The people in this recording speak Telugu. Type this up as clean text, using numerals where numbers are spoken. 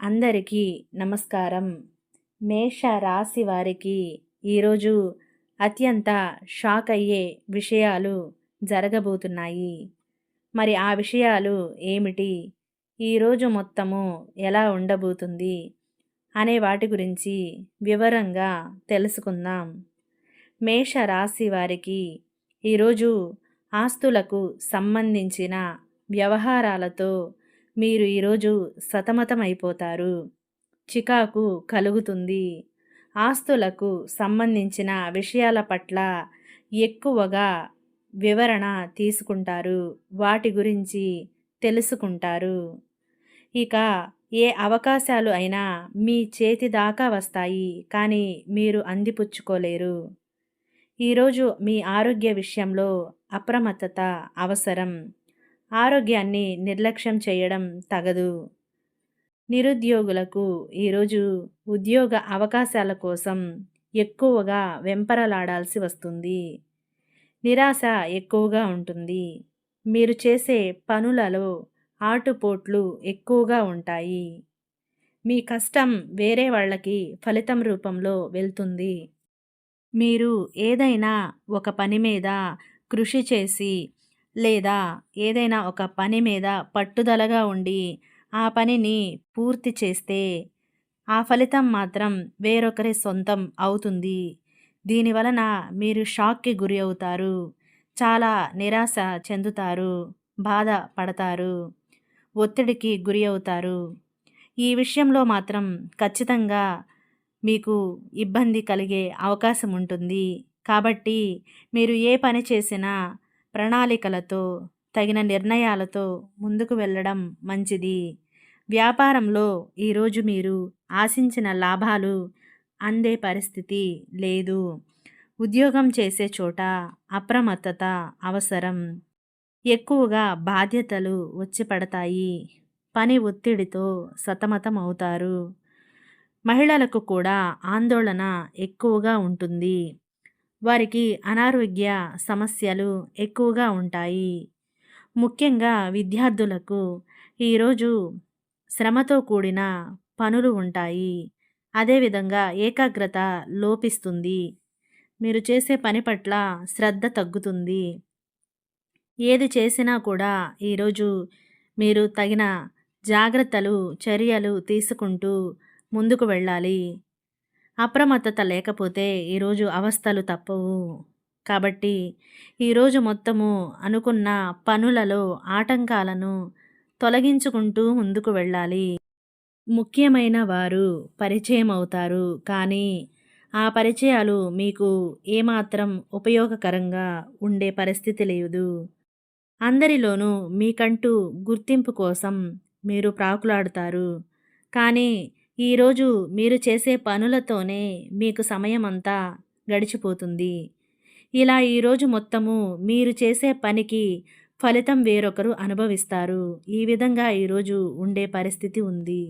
అందరికీ నమస్కారం. మేష రాశి వారికి ఈరోజు అత్యంత షాక్ అయ్యే విషయాలు జరగబోతున్నాయి. మరి ఆ విషయాలు ఏమిటి? ఈరోజు మొత్తము ఎలా ఉండబోతుంది? అనే వాటి గురించి వివరంగా తెలుసుకుందాం. మేష రాశి వారికి ఈరోజు ఆస్తులకు సంబంధించిన వ్యవహారాలతో మీరు ఈరోజు సతమతమైపోతారు. చికాకు కలుగుతుంది. ఆస్తులకు సంబంధించిన విషయాల పట్ల ఎక్కువగా వివరణ తీసుకుంటారు. వాటి గురించి తెలుసుకుంటారు. ఇక ఏ అవకాశాలు అయినా మీ చేతి దాకా వస్తాయి, కానీ మీరు అందిపుచ్చుకోలేరు. ఈరోజు మీ ఆరోగ్య విషయంలో అప్రమత్తత అవసరం. ఆరోగ్యాన్ని నిర్లక్ష్యం చేయడం తగదు. నిరుద్యోగులకు ఈరోజు ఉద్యోగ అవకాశాల కోసం ఎక్కువగా వెంపరలాడాల్సి వస్తుంది. నిరాశ ఎక్కువగా ఉంటుంది. మీరు చేసే పనులలో ఆటుపోట్లు ఎక్కువగా ఉంటాయి. మీ కష్టం వేరే వాళ్ళకి ఫలితం రూపంలో వెళ్తుంది. మీరు ఏదైనా ఒక పని మీద కృషి చేసి లేదా ఏదైనా ఒక పని మీద పట్టుదలగా ఉండి ఆ పనిని పూర్తి చేస్తే ఆ ఫలితం మాత్రం వేరొకరి సొంతం అవుతుంది. దీనివలన మీరు షాక్కి గురి అవుతారు. చాలా నిరాశ చెందుతారు. బాధ పడతారు. ఒత్తిడికి గురి అవుతారు. ఈ విషయంలో మాత్రం ఖచ్చితంగా మీకు ఇబ్బంది కలిగే అవకాశం ఉంటుంది. కాబట్టి మీరు ఏ పని చేసినా ప్రణాళికలతో, తగిన నిర్ణయాలతో ముందుకు వెళ్ళడం మంచిది. వ్యాపారంలో ఈరోజు మీరు ఆశించిన లాభాలు అందే పరిస్థితి లేదు. ఉద్యోగం చేసే చోట అప్రమత్తత అవసరం. ఎక్కువగా బాధ్యతలు వచ్చి పడతాయి. పని ఒత్తిడితో సతమతం అవుతారు. మహిళలకు కూడా ఆందోళన ఎక్కువగా ఉంటుంది. వారికి అనారోగ్య సమస్యలు ఎక్కువగా ఉంటాయి. ముఖ్యంగా విద్యార్థులకు ఈరోజు శ్రమతో కూడిన పనులు ఉంటాయి. అదేవిధంగా ఏకాగ్రత లోపిస్తుంది. మీరు చేసే పని పట్ల శ్రద్ధ తగ్గుతుంది. ఏది చేసినా కూడా ఈరోజు మీరు తగిన జాగ్రత్తలు, చర్యలు తీసుకుంటూ ముందుకు వెళ్ళాలి. అప్రమత్తత లేకపోతే ఈరోజు అవస్థలు తప్పవు. కాబట్టి ఈరోజు మొత్తము అనుకున్న పనులలో ఆటంకాలను తొలగించుకుంటూ ముందుకు వెళ్ళాలి. ముఖ్యమైన వారు పరిచయం అవుతారు, కానీ ఆ పరిచయాలు మీకు ఏమాత్రం ఉపయోగకరంగా ఉండే పరిస్థితి లేదు. అందరిలోనూ మీకంటూ గుర్తింపు కోసం మీరు ప్రాకులాడుతారు. కానీ ఈరోజు మీరు చేసే పనులతోనే మీకు సమయమంతా గడిచిపోతుంది. ఇలా ఈరోజు మొత్తము మీరు చేసే పనికి ఫలితం వేరొకరు అనుభవిస్తారు. ఈ విధంగా ఈరోజు ఉండే పరిస్థితి ఉంది.